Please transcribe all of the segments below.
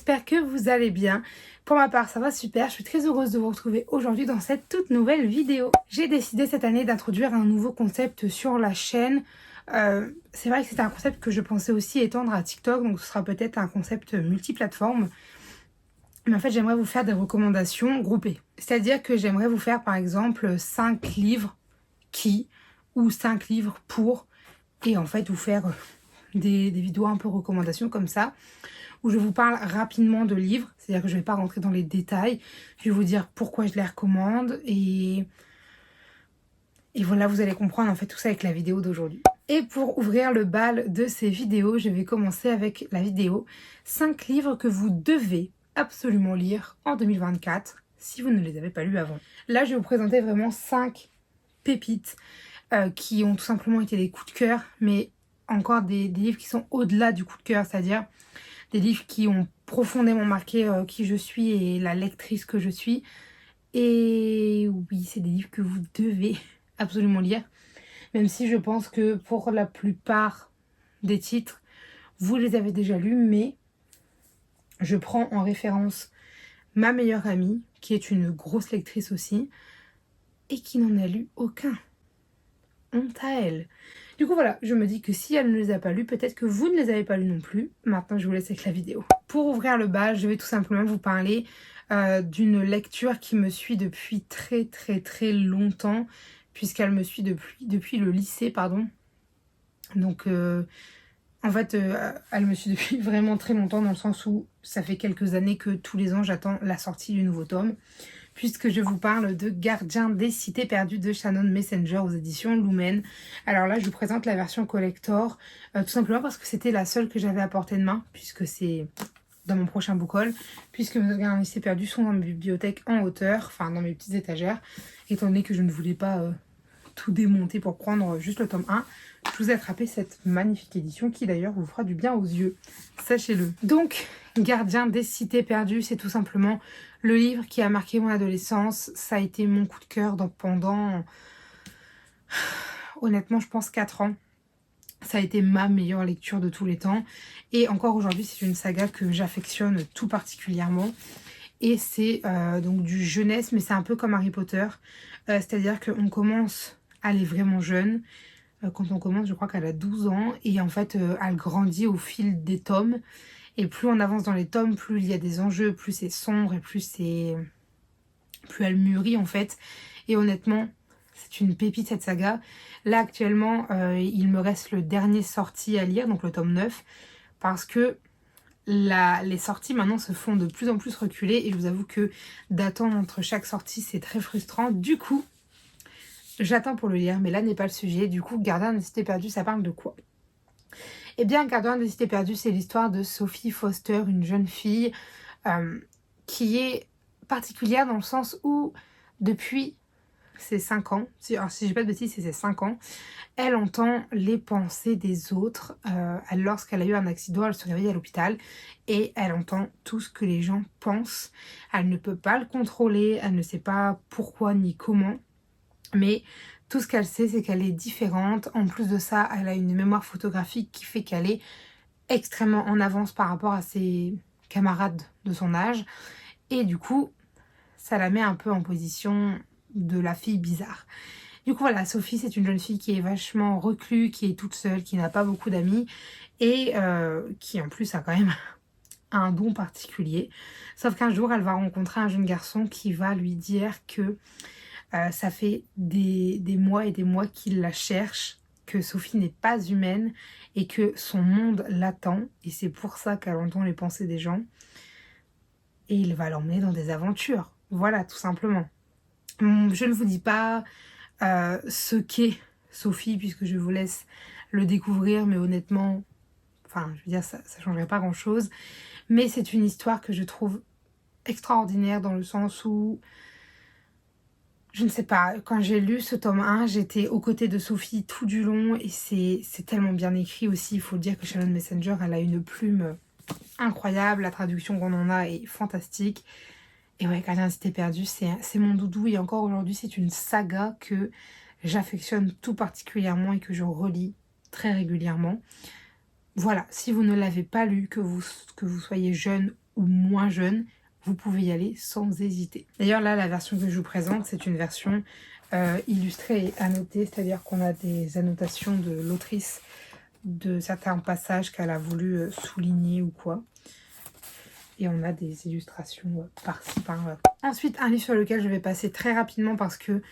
j'espère que vous allez bien. Pour ma part, ça va super, je suis très heureuse de vous retrouver aujourd'hui dans cette toute nouvelle vidéo. J'ai décidé cette année d'introduire un nouveau concept sur la chaîne. C'est vrai que c'était un concept que je pensais aussi étendre à TikTok, donc ce sera peut-être un concept multiplateforme. Mais en fait, j'aimerais vous faire des recommandations groupées. C'est-à-dire que j'aimerais vous faire par exemple 5 livres qui ou 5 livres pour, et en fait vous faire des vidéos un peu recommandations comme ça, où je vous parle rapidement de livres, c'est-à-dire que je ne vais pas rentrer dans les détails, je vais vous dire pourquoi je les recommande, et voilà, vous allez comprendre en fait tout ça avec la vidéo d'aujourd'hui. Et pour ouvrir le bal de ces vidéos, je vais commencer avec la vidéo 5 livres que vous devez absolument lire en 2024 si vous ne les avez pas lus avant. Là, je vais vous présenter vraiment 5 pépites qui ont tout simplement été des coups de cœur, mais encore des livres qui sont au-delà du coup de cœur, c'est-à-dire des livres qui ont profondément marqué qui je suis et la lectrice que je suis. Et oui, c'est des livres que vous devez absolument lire, même si je pense que pour la plupart des titres, vous les avez déjà lus, mais je prends en référence ma meilleure amie, qui est une grosse lectrice aussi, et qui n'en a lu aucun. Honte à elle. Du coup voilà, je me dis que si elle ne les a pas lus, peut-être que vous ne les avez pas lus non plus. Maintenant, je vous laisse avec la vidéo. Pour ouvrir le bal, je vais tout simplement vous parler d'une lecture qui me suit depuis très longtemps, puisqu'elle me suit depuis le lycée, pardon. Donc en fait, elle me suit depuis vraiment très longtemps, dans le sens où ça fait quelques années que tous les ans j'attends la sortie du nouveau tome, puisque je vous parle de Gardien des Cités Perdues de Shannon Messenger aux éditions Lumen. Alors là, je vous présente la version collector, tout simplement parce que c'était la seule que j'avais à portée de main, puisque c'est dans mon prochain book haul, puisque mes Gardiens des Cités Perdues sont dans ma bibliothèque en hauteur, enfin dans mes petites étagères, étant donné que je ne voulais pas tout démonter pour prendre juste le tome 1. Je vous ai attrapé cette magnifique édition qui d'ailleurs vous fera du bien aux yeux, sachez-le. Donc, Gardien des Cités Perdues, c'est tout simplement le livre qui a marqué mon adolescence. Ça a été mon coup de cœur pendant, honnêtement, je pense 4 ans. Ça a été ma meilleure lecture de tous les temps. Et encore aujourd'hui, c'est une saga que j'affectionne tout particulièrement. Et c'est donc du jeunesse, mais c'est un peu comme Harry Potter. C'est-à-dire qu'on commence, elle est vraiment jeune. Quand on commence, je crois qu'elle a 12 ans. Et en fait, elle grandit au fil des tomes. Et plus on avance dans les tomes, plus il y a des enjeux, plus c'est sombre et plus elle mûrit en fait. Et honnêtement, c'est une pépite cette saga. Là actuellement, il me reste le dernier sorti à lire, donc le tome 9. Parce que les sorties maintenant se font de plus en plus reculer. Et je vous avoue que d'attendre entre chaque sortie, c'est très frustrant. Du coup, j'attends pour le lire, mais là n'est pas le sujet. Du coup, Gardien des Cités Perdues, ça parle de quoi ? Eh bien, Gardien des Cités Perdues, c'est l'histoire de Sophie Foster, une jeune fille qui est particulière dans le sens où, depuis ses 5 ans, si je dis pas de bêtises, c'est ses 5 ans, elle entend les pensées des autres. Lorsqu'elle a eu un accident, elle se réveille à l'hôpital et elle entend tout ce que les gens pensent. Elle ne peut pas le contrôler, elle ne sait pas pourquoi ni comment, mais tout ce qu'elle sait, c'est qu'elle est différente. En plus de ça, elle a une mémoire photographique qui fait qu'elle est extrêmement en avance par rapport à ses camarades de son âge. Et du coup, ça la met un peu en position de la fille bizarre. Du coup, voilà, Sophie, c'est une jeune fille qui est vachement recluse, qui est toute seule, qui n'a pas beaucoup d'amis et qui en plus a quand même un don particulier. Sauf qu'un jour, elle va rencontrer un jeune garçon qui va lui dire que ça fait des mois et des mois qu'il la cherche, que Sophie n'est pas humaine et que son monde l'attend. Et c'est pour ça qu'elle entend les pensées des gens. Et il va l'emmener dans des aventures. Voilà, tout simplement. Je ne vous dis pas ce qu'est Sophie, puisque je vous laisse le découvrir. Mais honnêtement, enfin, je veux dire, ça ne changerait pas grand-chose. Mais c'est une histoire que je trouve extraordinaire dans le sens où je ne sais pas, quand j'ai lu ce tome 1, j'étais aux côtés de Sophie tout du long et c'est tellement bien écrit aussi. Il faut dire que Shannon Messenger, elle a une plume incroyable, la traduction qu'on en a est fantastique. Et ouais, Gardien des Cités Perdues, c'est mon doudou et encore aujourd'hui, c'est une saga que j'affectionne tout particulièrement et que je relis très régulièrement. Voilà, si vous ne l'avez pas lu, que vous soyez jeune ou moins jeune, vous pouvez y aller sans hésiter. D'ailleurs là, la version que je vous présente, c'est une version illustrée et annotée, c'est-à-dire qu'on a des annotations de l'autrice de certains passages qu'elle a voulu souligner ou quoi. Et on a des illustrations par-ci, par-là. Ensuite, un livre sur lequel je vais passer très rapidement parce que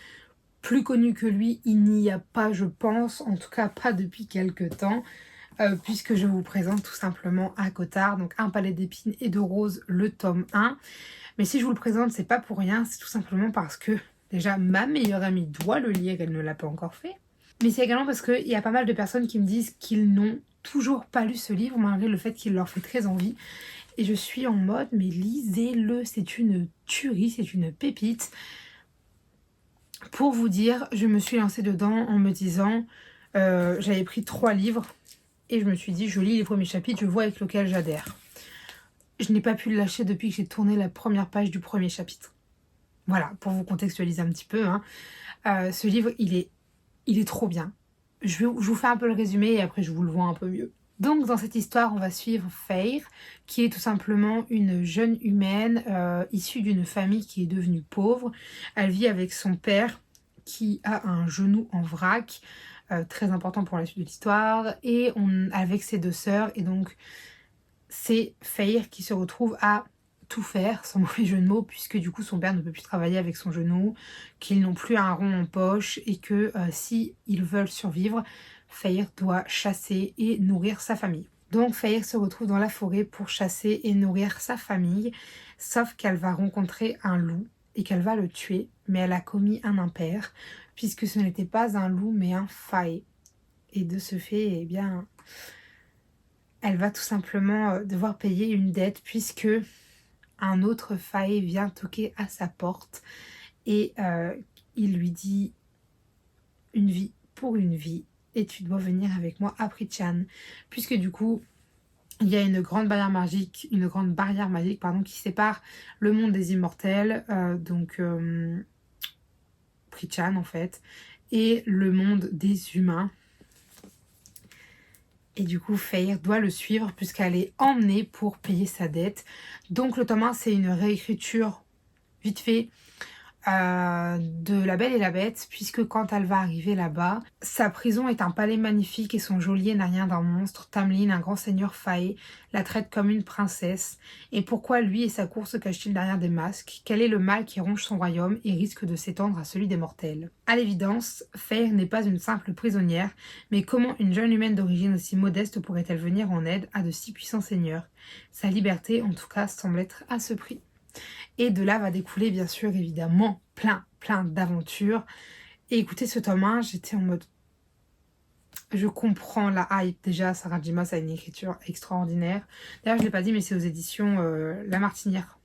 plus connu que lui, il n'y a pas, je pense, en tout cas pas depuis quelques temps, puisque je vous présente tout simplement ACOTAR, donc Un palais d'épines et de roses, le tome 1. Mais si je vous le présente, c'est pas pour rien, c'est tout simplement parce que déjà ma meilleure amie doit le lire, elle ne l'a pas encore fait. Mais c'est également parce qu'il y a pas mal de personnes qui me disent qu'ils n'ont toujours pas lu ce livre, malgré le fait qu'il leur fait très envie. Et je suis en mode, mais lisez-le, c'est une tuerie, c'est une pépite. Pour vous dire, je me suis lancée dedans en me disant, j'avais pris 3 livres et je me suis dit, je lis les premiers chapitres, je vois avec lequel j'adhère. Je n'ai pas pu le lâcher depuis que j'ai tourné la première page du premier chapitre. Voilà, pour vous contextualiser un petit peu. Hein. Ce livre, il est trop bien. Je vous fais un peu le résumé et après je vous le vois un peu mieux. Donc dans cette histoire, on va suivre Feyre, qui est tout simplement une jeune humaine issue d'une famille qui est devenue pauvre. Elle vit avec son père qui a un genou en vrac, très important pour la suite de l'histoire, et avec ses 2 sœurs. Et donc c'est Feyre qui se retrouve à tout faire, sans mauvais jeu de mots, puisque du coup son père ne peut plus travailler avec son genou, qu'ils n'ont plus un rond en poche et que si ils veulent survivre, Feyre doit chasser et nourrir sa famille. Donc Feyre se retrouve dans la forêt pour chasser et nourrir sa famille, sauf qu'elle va rencontrer un loup et qu'elle va le tuer, mais elle a commis un impair, puisque ce n'était pas un loup mais un fae. Et de ce fait, eh bien, elle va tout simplement devoir payer une dette, puisque un autre fae vient toquer à sa porte et il lui dit une vie pour une vie et tu dois venir avec moi à Pritchan, puisque du coup il y a une grande barrière magique, qui sépare le monde des immortels, Pritchan en fait, et le monde des humains. Et du coup, Feyre doit le suivre puisqu'elle est emmenée pour payer sa dette. Donc le tome 1, c'est une réécriture vite fait de La Belle et la Bête, puisque quand elle va arriver là-bas, sa prison est un palais magnifique et son geôlier n'a rien d'un monstre. Tamlin, un grand seigneur fae, la traite comme une princesse. Et pourquoi lui et sa cour se cachent-ils derrière des masques? Quel est le mal qui ronge son royaume et risque de s'étendre à celui des mortels? À l'évidence, Feyre n'est pas une simple prisonnière, mais comment une jeune humaine d'origine aussi modeste pourrait-elle venir en aide à de si puissants seigneurs? Sa liberté, en tout cas, semble être à ce prix. Et de là va découler bien sûr évidemment plein d'aventures. Et écoutez, ce tome 1, j'étais en mode... Je comprends la hype déjà, Sarah J. Maas a une écriture extraordinaire. D'ailleurs je ne l'ai pas dit mais c'est aux éditions La Martinière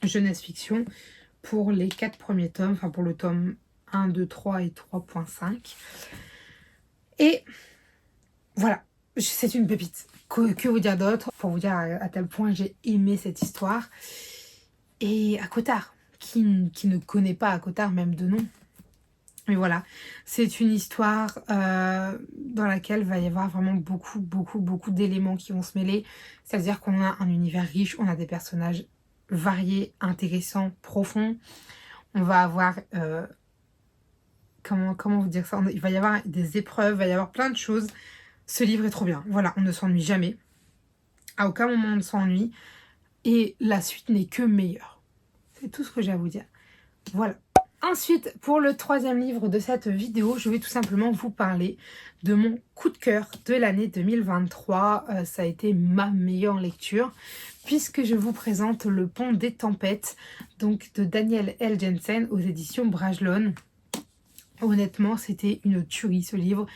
Jeunesse Fiction pour les 4 premiers tomes, enfin pour le tome 1, 2, 3 et 3.5. Et voilà, c'est une pépite. Que vous dire d'autre? Pour vous dire à tel point j'ai aimé cette histoire. Et ACOTAR, qui ne connaît pas ACOTAR, même de nom. Mais voilà, c'est une histoire dans laquelle va y avoir vraiment beaucoup d'éléments qui vont se mêler. C'est-à-dire qu'on a un univers riche, on a des personnages variés, intéressants, profonds. On va avoir... comment vous dire ça? Il va y avoir des épreuves, il va y avoir plein de choses. Ce livre est trop bien. Voilà, on ne s'ennuie jamais. À aucun moment on ne s'ennuie. Et la suite n'est que meilleure. C'est tout ce que j'ai à vous dire. Voilà. Ensuite, pour le 3e livre de cette vidéo, je vais tout simplement vous parler de mon coup de cœur de l'année 2023. Ça a été ma meilleure lecture, puisque je vous présente Le Pont des Tempêtes, donc de Daniel L. Jensen aux éditions Brajlon. Honnêtement, c'était une tuerie ce livre.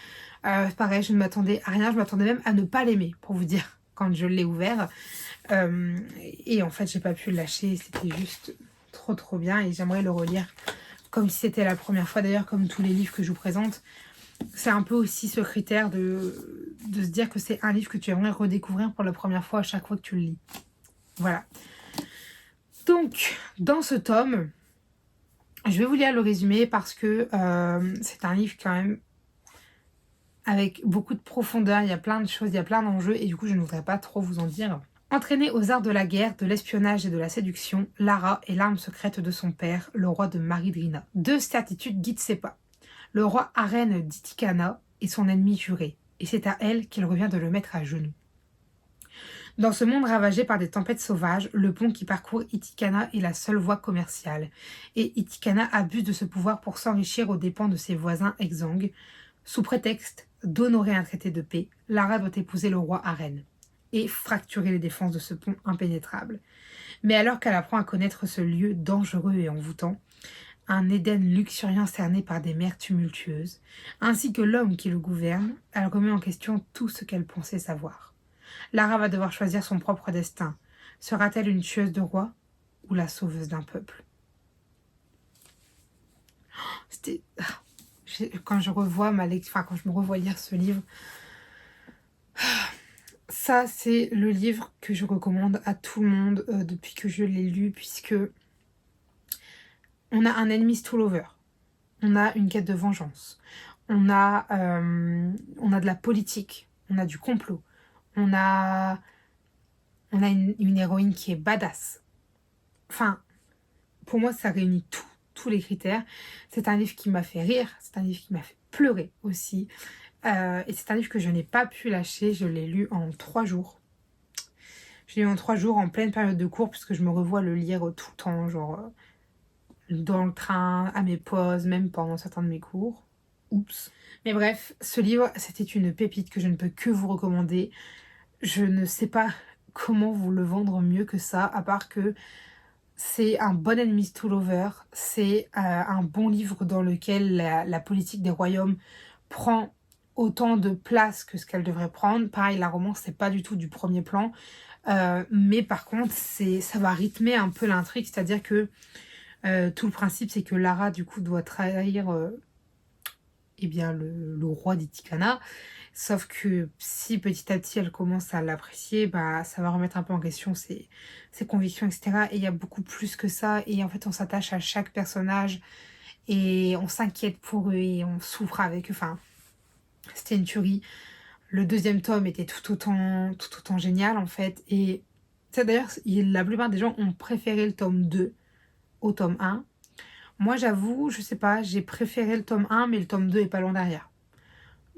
Pareil, je ne m'attendais à rien, je m'attendais même à ne pas l'aimer, pour vous dire, quand je l'ai ouvert. Et en fait, j'ai pas pu le lâcher, c'était juste trop bien et j'aimerais le relire comme si c'était la première fois. D'ailleurs, comme tous les livres que je vous présente, c'est un peu aussi ce critère de se dire que c'est un livre que tu aimerais redécouvrir pour la première fois à chaque fois que tu le lis. Voilà. Donc, dans ce tome, je vais vous lire le résumé parce que c'est un livre quand même avec beaucoup de profondeur. Il y a plein de choses, il y a plein d'enjeux et du coup, je ne voudrais pas trop vous en dire. Entraînée aux arts de la guerre, de l'espionnage et de la séduction, Lara est l'arme secrète de son père, le roi de Maridrina. Deux certitudes guident ses pas. Le roi Arène d'Itikana est son ennemi juré, et c'est à elle qu'il revient de le mettre à genoux. Dans ce monde ravagé par des tempêtes sauvages, le pont qui parcourt Itikana est la seule voie commerciale, et Itikana abuse de ce pouvoir pour s'enrichir aux dépens de ses voisins exsangues. Sous prétexte d'honorer un traité de paix, Lara doit épouser le roi Arène et fracturer les défenses de ce pont impénétrable. Mais alors qu'elle apprend à connaître ce lieu dangereux et envoûtant, un Éden luxuriant cerné par des mers tumultueuses, ainsi que l'homme qui le gouverne, elle remet en question tout ce qu'elle pensait savoir. Lara va devoir choisir son propre destin. Sera-t-elle une tueuse de rois ou la sauveuse d'un peuple? C'était... Quand je revois quand je me revois lire ce livre, ça c'est le livre que je recommande à tout le monde depuis que je l'ai lu, puisque on a un enemies to lover, on a une quête de vengeance, on a de la politique, on a du complot, on a une héroïne qui est badass. Enfin, pour moi ça réunit tous les critères. C'est un livre qui m'a fait rire, c'est un livre qui m'a fait pleurer aussi. Et c'est un livre que je n'ai pas pu lâcher, je l'ai lu en 3 jours. Je l'ai lu en 3 jours en pleine période de cours, puisque je me revois le lire tout le temps, genre dans le train, à mes pauses, même pendant certains de mes cours. Oups. Mais bref, ce livre, c'était une pépite que je ne peux que vous recommander. Je ne sais pas comment vous le vendre mieux que ça, à part que c'est un bon enemies to lover, c'est un bon livre dans lequel la politique des royaumes prend autant de place que ce qu'elle devrait prendre. Pareil, la romance, c'est pas du tout du premier plan, mais par contre, ça va rythmer un peu l'intrigue, c'est-à-dire que tout le principe, c'est que Lara, du coup, doit trahir eh bien, le roi d'Itikana. Sauf que si petit à petit elle commence à l'apprécier, bah, ça va remettre un peu en question ses convictions, etc. Et il y a beaucoup plus que ça. Et en fait, on s'attache à chaque personnage et on s'inquiète pour eux et on souffre avec eux. Enfin, c'était une tuerie. Le deuxième tome était tout autant génial, en fait. Et ça, d'ailleurs, la plupart des gens ont préféré le tome 2 au tome 1. Moi, j'avoue, je sais pas, j'ai préféré le tome 1, mais le tome 2 est pas loin derrière.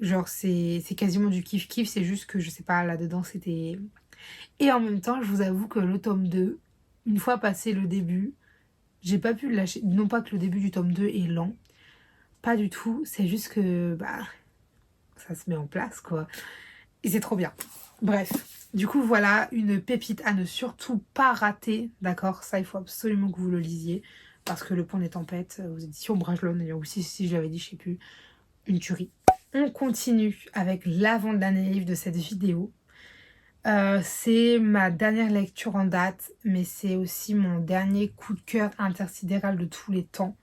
Genre, c'est quasiment du kiff-kiff, c'est juste que, je sais pas, là-dedans, c'était... Et en même temps, je vous avoue que le tome 2, une fois passé le début, j'ai pas pu le lâcher. Non pas que le début du tome 2 est lent, pas du tout, c'est juste que, bah, ça se met en place, quoi. Et c'est trop bien. Bref, du coup, voilà, une pépite à ne surtout pas rater, d'accord? Ça, il faut absolument que vous le lisiez, parce que Le Pont des Tempêtes, aux éditions Brajlon, ou si je l'avais dit, je sais plus, une tuerie. On continue avec l'avant-dernier livre de cette vidéo. C'est ma dernière lecture en date, mais c'est aussi mon dernier coup de cœur intersidéral de tous les temps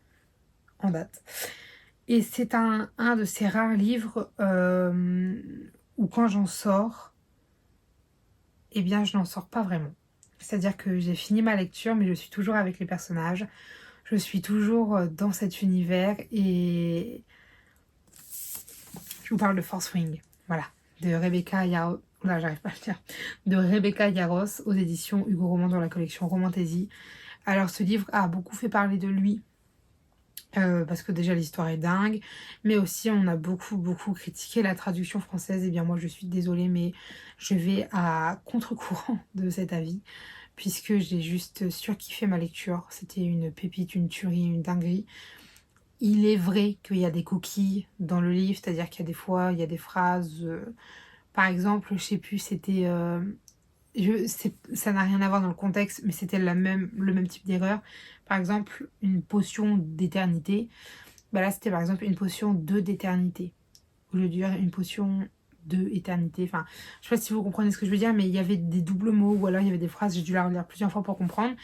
en date. Et c'est un de ces rares livres où quand j'en sors, eh bien je n'en sors pas vraiment. C'est-à-dire que j'ai fini ma lecture, mais je suis toujours avec les personnages. Je suis toujours dans cet univers et... Je vous parle de Fourth Wing, voilà, de Rebecca Yarros, là j'arrive pas à le dire, de Rebecca Yarros aux éditions Hugo Roman dans la collection Romantaisie. Alors ce livre a beaucoup fait parler de lui, parce que déjà l'histoire est dingue, mais aussi on a beaucoup critiqué la traduction française. Et bien moi je suis désolée, mais je vais à contre-courant de cet avis, puisque j'ai juste surkiffé ma lecture. C'était une pépite, une tuerie, une dinguerie. Il est vrai qu'il y a des coquilles dans le livre, c'est-à-dire qu'il y a des fois, il y a des phrases... par exemple, je sais plus, c'était... ça n'a rien à voir dans le contexte, mais c'était le même type d'erreur. Par exemple, une potion d'éternité. Bah là, c'était par exemple une potion d'éternité. Au lieu de dire une potion d'éternité. Enfin, je sais pas si vous comprenez ce que je veux dire, mais il y avait des doubles mots, ou alors il y avait des phrases, j'ai dû la relire plusieurs fois pour comprendre.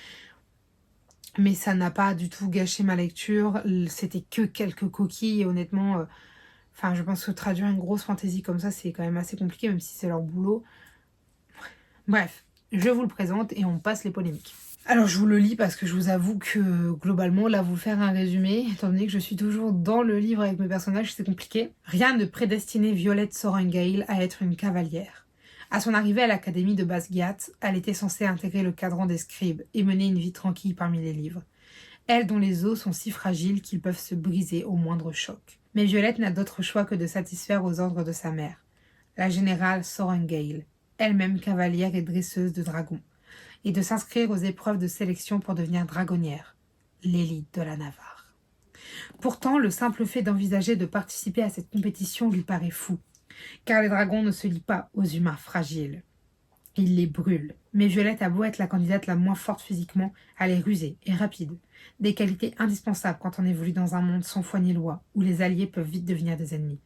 Mais ça n'a pas du tout gâché ma lecture. C'était que quelques coquilles. Et honnêtement, enfin, je pense que traduire une grosse fantaisie comme ça, c'est quand même assez compliqué, même si c'est leur boulot. Bref, je vous le présente et on passe les polémiques. Alors, je vous le lis parce que je vous avoue que, globalement, là, vous faire un résumé, étant donné que je suis toujours dans le livre avec mes personnages, c'est compliqué. Rien ne prédestinait Violette Sorrengail à être une cavalière. À son arrivée à l'académie de Basgiat, elle était censée intégrer le cadran des scribes et mener une vie tranquille parmi les livres. Elle dont les os sont si fragiles qu'ils peuvent se briser au moindre choc. Mais Violette n'a d'autre choix que de satisfaire aux ordres de sa mère, la générale Sorengale, elle-même cavalière et dresseuse de dragons, et de s'inscrire aux épreuves de sélection pour devenir dragonnière, l'élite de la Navarre. Pourtant, le simple fait d'envisager de participer à cette compétition lui paraît fou, car les dragons ne se lient pas aux humains fragiles. Ils les brûlent. Mais Violette a beau être la candidate la moins forte physiquement, elle est rusée et rapide. Des qualités indispensables quand on évolue dans un monde sans foi ni loi, où les alliés peuvent vite devenir des ennemis.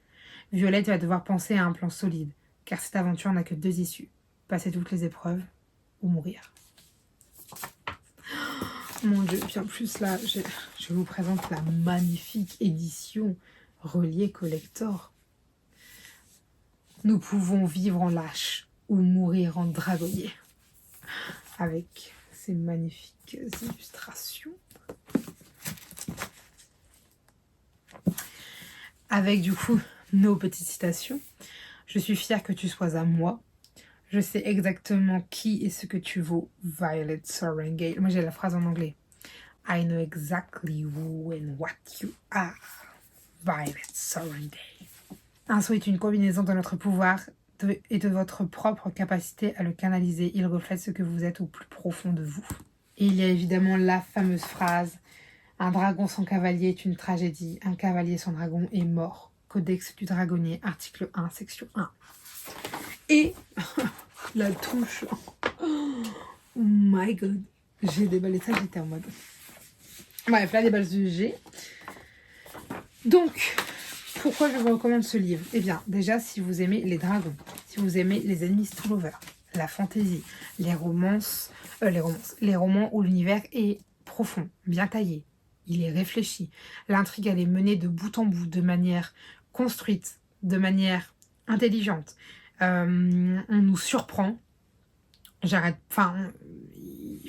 Violette va devoir penser à un plan solide, car cette aventure n'a que deux issues. Passer toutes les épreuves, ou mourir. Mon Dieu, puis en plus là, je vous présente la magnifique édition reliée collector. Nous pouvons vivre en lâche ou mourir en dragonnier. Avec ces magnifiques illustrations. Avec du coup nos petites citations. Je suis fière que tu sois à moi. Je sais exactement qui et ce que tu vaux, Violet Sorengale. Moi j'ai la phrase en anglais. I know exactly who and what you are, Violet Sorengale. Un sceau est une combinaison de notre pouvoir et de votre propre capacité à le canaliser. Il reflète ce que vous êtes au plus profond de vous. Et il y a évidemment la fameuse phrase « Un dragon sans cavalier est une tragédie. Un cavalier sans dragon est mort. Codex du dragonnier, article 1, section 1. » Et la touche. Oh my god. J'ai déballé ça, j'étais en mode... Bref, là, déballe de G. Donc, pourquoi je vous recommande ce livre? Eh bien, déjà, si vous aimez les dragons, si vous aimez les ennemis to lovers, la fantasy, les romans où l'univers est profond, bien taillé, il est réfléchi, l'intrigue elle est menée de bout en bout, de manière construite, de manière intelligente, on nous surprend.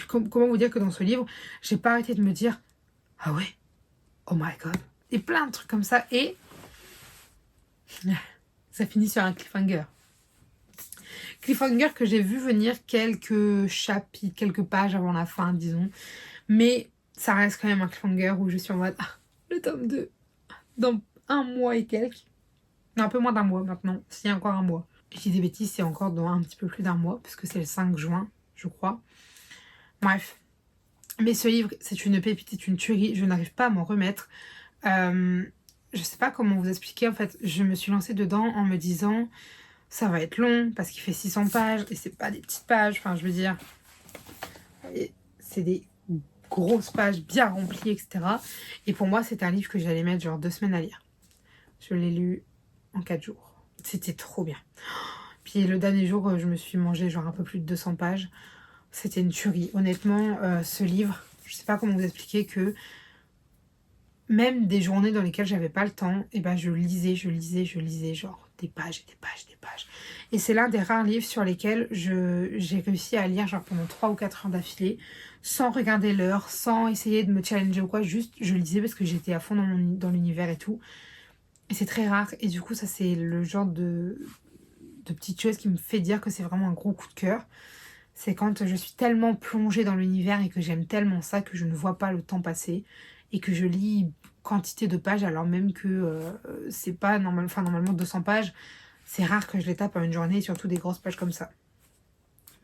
Comment vous dire que dans ce livre, j'ai pas arrêté de me dire ah ouais, oh my god, et plein de trucs comme ça, et ça finit sur un cliffhanger. Cliffhanger que j'ai vu venir quelques chapitres, quelques pages avant la fin, disons. Mais ça reste quand même un cliffhanger où je suis en mode le tome 2, dans un mois et quelques. Non, un peu moins d'un mois maintenant, s'il y a encore un mois. Je dis des bêtises, c'est encore dans un petit peu plus d'un mois, parce que c'est le 5 juin, je crois. Bref. Mais ce livre, c'est une pépite, c'est une tuerie. Je n'arrive pas à m'en remettre. Je sais pas comment vous expliquer. En fait, je me suis lancée dedans en me disant ça va être long parce qu'il fait 600 pages et c'est pas des petites pages. Enfin, je veux dire, c'est des grosses pages bien remplies, etc. Et pour moi, c'était un livre que j'allais mettre genre 2 semaines à lire. Je l'ai lu en 4 jours. C'était trop bien. Puis le dernier jour, je me suis mangé genre un peu plus de 200 pages. C'était une tuerie. Honnêtement, ce livre, je sais pas comment vous expliquer que même des journées dans lesquelles j'avais pas le temps, et ben je lisais, genre des pages et des pages et des pages. Et c'est l'un des rares livres sur lesquels j'ai réussi à lire genre pendant 3 ou 4 heures d'affilée, sans regarder l'heure, sans essayer de me challenger ou quoi, juste je lisais parce que j'étais à fond dans l'univers et tout. Et c'est très rare, et du coup ça c'est le genre de petites choses qui me fait dire que c'est vraiment un gros coup de cœur. C'est quand je suis tellement plongée dans l'univers et que j'aime tellement ça que je ne vois pas le temps passer et que je lis quantité de pages alors même que c'est pas normalement 200 pages. C'est rare que je les tape en une journée, surtout des grosses pages comme ça.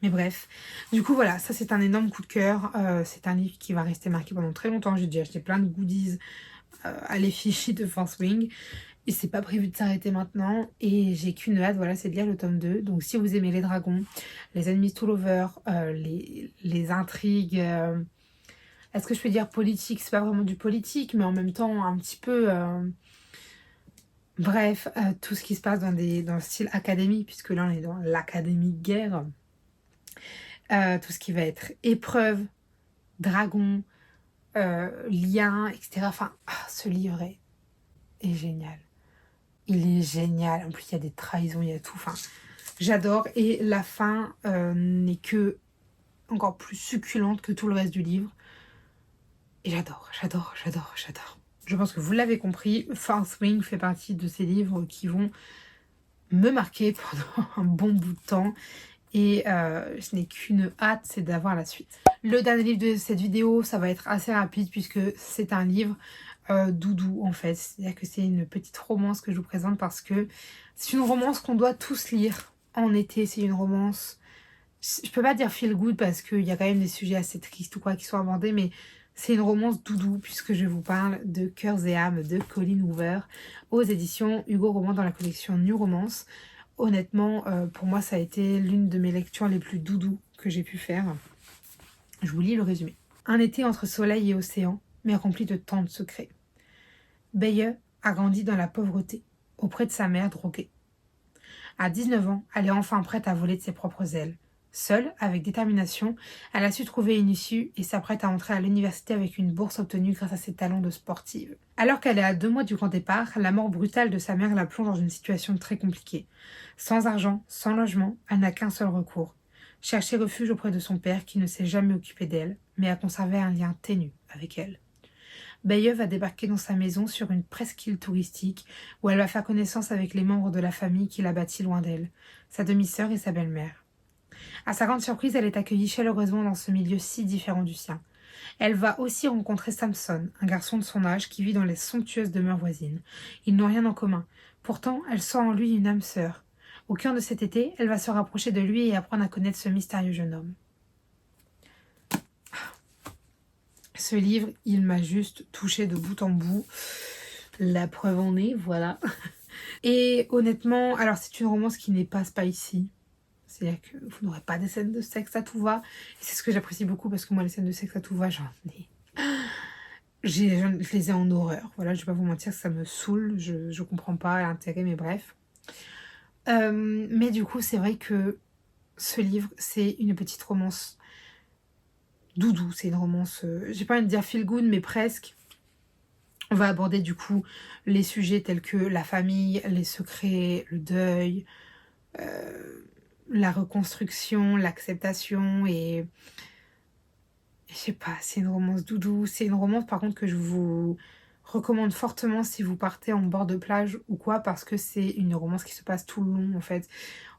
Mais bref, du coup voilà, ça c'est un énorme coup de cœur. C'est un livre qui va rester marqué pendant très longtemps. J'ai déjà acheté plein de goodies à l'effigie de Fourth Wing. Et c'est pas prévu de s'arrêter maintenant. Et j'ai qu'une hâte, voilà, c'est de lire le tome 2. Donc si vous aimez les dragons, les ennemis to lovers, les intrigues, est-ce que je peux dire politique? C'est pas vraiment du politique, mais en même temps un petit peu... Bref, tout ce qui se passe dans le style académie, puisque là on est dans l'académie de guerre. Tout ce qui va être épreuve, dragon, lien, etc. Enfin, ce livre est génial. Il est génial. En plus, il y a des trahisons, il y a tout. Enfin, j'adore. Et la fin n'est que encore plus succulente que tout le reste du livre. Et j'adore. Je pense que vous l'avez compris. Fourth Wing fait partie de ces livres qui vont me marquer pendant un bon bout de temps. Et je n'ai qu'une hâte, c'est d'avoir la suite. Le dernier livre de cette vidéo, ça va être assez rapide puisque c'est un livre doudou en fait. C'est-à-dire que c'est une petite romance que je vous présente parce que c'est une romance qu'on doit tous lire en été. C'est une romance, je peux pas dire feel good parce qu'il y a quand même des sujets assez tristes ou quoi qui sont abordés, mais c'est une romance doudou puisque je vous parle de Cœurs et âmes de Colleen Hoover aux éditions Hugo Roman dans la collection New Romance. Honnêtement, pour moi, ça a été l'une de mes lectures les plus doudou que j'ai pu faire. Je vous lis le résumé. Un été entre soleil et océan, mais rempli de tant de secrets. Bayeux a grandi dans la pauvreté, auprès de sa mère droguée. À 19 ans, elle est enfin prête à voler de ses propres ailes. Seule, avec détermination, elle a su trouver une issue et s'apprête à entrer à l'université avec une bourse obtenue grâce à ses talents de sportive. Alors qu'elle est à 2 mois du grand départ, la mort brutale de sa mère la plonge dans une situation très compliquée. Sans argent, sans logement, elle n'a qu'un seul recours. Chercher refuge auprès de son père qui ne s'est jamais occupé d'elle, mais a conservé un lien ténu avec elle. Bayeux va débarquer dans sa maison sur une presqu'île touristique où elle va faire connaissance avec les membres de la famille qu'il a bâti loin d'elle, sa demi-sœur et sa belle-mère. À sa grande surprise, elle est accueillie chaleureusement dans ce milieu si différent du sien. Elle va aussi rencontrer Samson, un garçon de son âge qui vit dans les somptueuses demeures voisines. Ils n'ont rien en commun. Pourtant, elle sent en lui une âme sœur. Au cœur de cet été, elle va se rapprocher de lui et apprendre à connaître ce mystérieux jeune homme. Ce livre, il m'a juste touchée de bout en bout. La preuve en est, voilà. Et honnêtement, alors c'est une romance qui n'est pas spicy. C'est-à-dire que vous n'aurez pas des scènes de sexe à tout va. Et c'est ce que j'apprécie beaucoup parce que moi, les scènes de sexe à tout va, j'en ai... Je les ai en horreur. Voilà, je vais pas vous mentir, ça me saoule. Je comprends pas l'intérêt, mais bref. Mais du coup, c'est vrai que ce livre, c'est une petite romance doudou. C'est une romance, j'ai pas envie de dire feel good, mais presque. On va aborder du coup les sujets tels que la famille, les secrets, le deuil, la reconstruction, l'acceptation et je sais pas, c'est une romance doudou. C'est une romance par contre que je vous recommande fortement si vous partez en bord de plage ou quoi parce que c'est une romance qui se passe tout le long en fait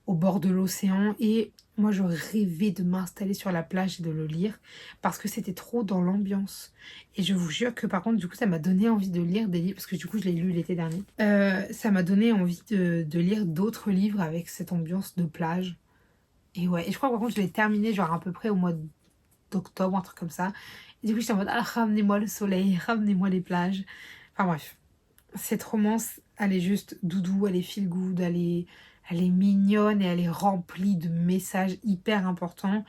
au bord de l'océan et moi je rêvais de m'installer sur la plage et de le lire parce que c'était trop dans l'ambiance et je vous jure que par contre du coup ça m'a donné envie de lire des livres parce que du coup je l'ai lu l'été dernier ça m'a donné envie de lire d'autres livres avec cette ambiance de plage et ouais et je crois que par contre je l'ai terminé genre à peu près au mois d'octobre un truc comme ça et du coup j'étais en mode ah ramenez-moi le soleil, ramenez-moi les plages, enfin bref cette romance elle est juste doudou, elle est feel good, elle est mignonne et elle est remplie de messages hyper importants.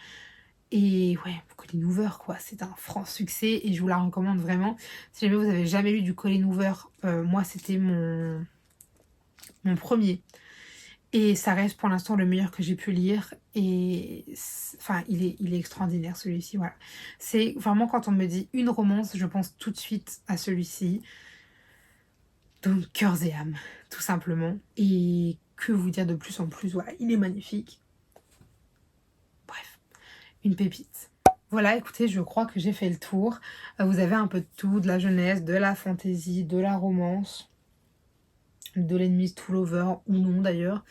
Et ouais, Colleen Hoover, quoi, c'est un franc succès et je vous la recommande vraiment. Si jamais vous avez jamais lu du Colleen Hoover, moi c'était mon premier. Et ça reste pour l'instant le meilleur que j'ai pu lire. Et enfin, il est extraordinaire celui-ci, voilà. C'est vraiment quand on me dit une romance, je pense tout de suite à celui-ci. Donc, Cœurs et âmes, tout simplement. Et que vous dire de plus en plus, voilà, il est magnifique. Bref, une pépite. Voilà, écoutez, je crois que j'ai fait le tour. Vous avez un peu de tout, de la jeunesse, de la fantaisie, de la romance, de l'ennemi to lover, ou non d'ailleurs.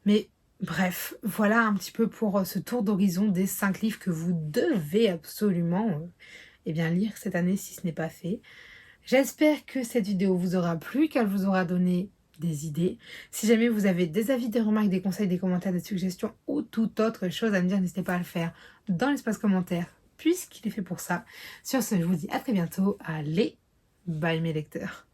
Mais bref, voilà un petit peu pour ce tour d'horizon des 5 livres que vous devez absolument lire cette année si ce n'est pas fait. J'espère que cette vidéo vous aura plu, qu'elle vous aura donné des idées. Si jamais vous avez des avis, des remarques, des conseils, des commentaires, des suggestions ou toute autre chose à me dire, n'hésitez pas à le faire dans l'espace commentaire puisqu'il est fait pour ça. Sur ce, je vous dis à très bientôt. Allez, bye mes lecteurs.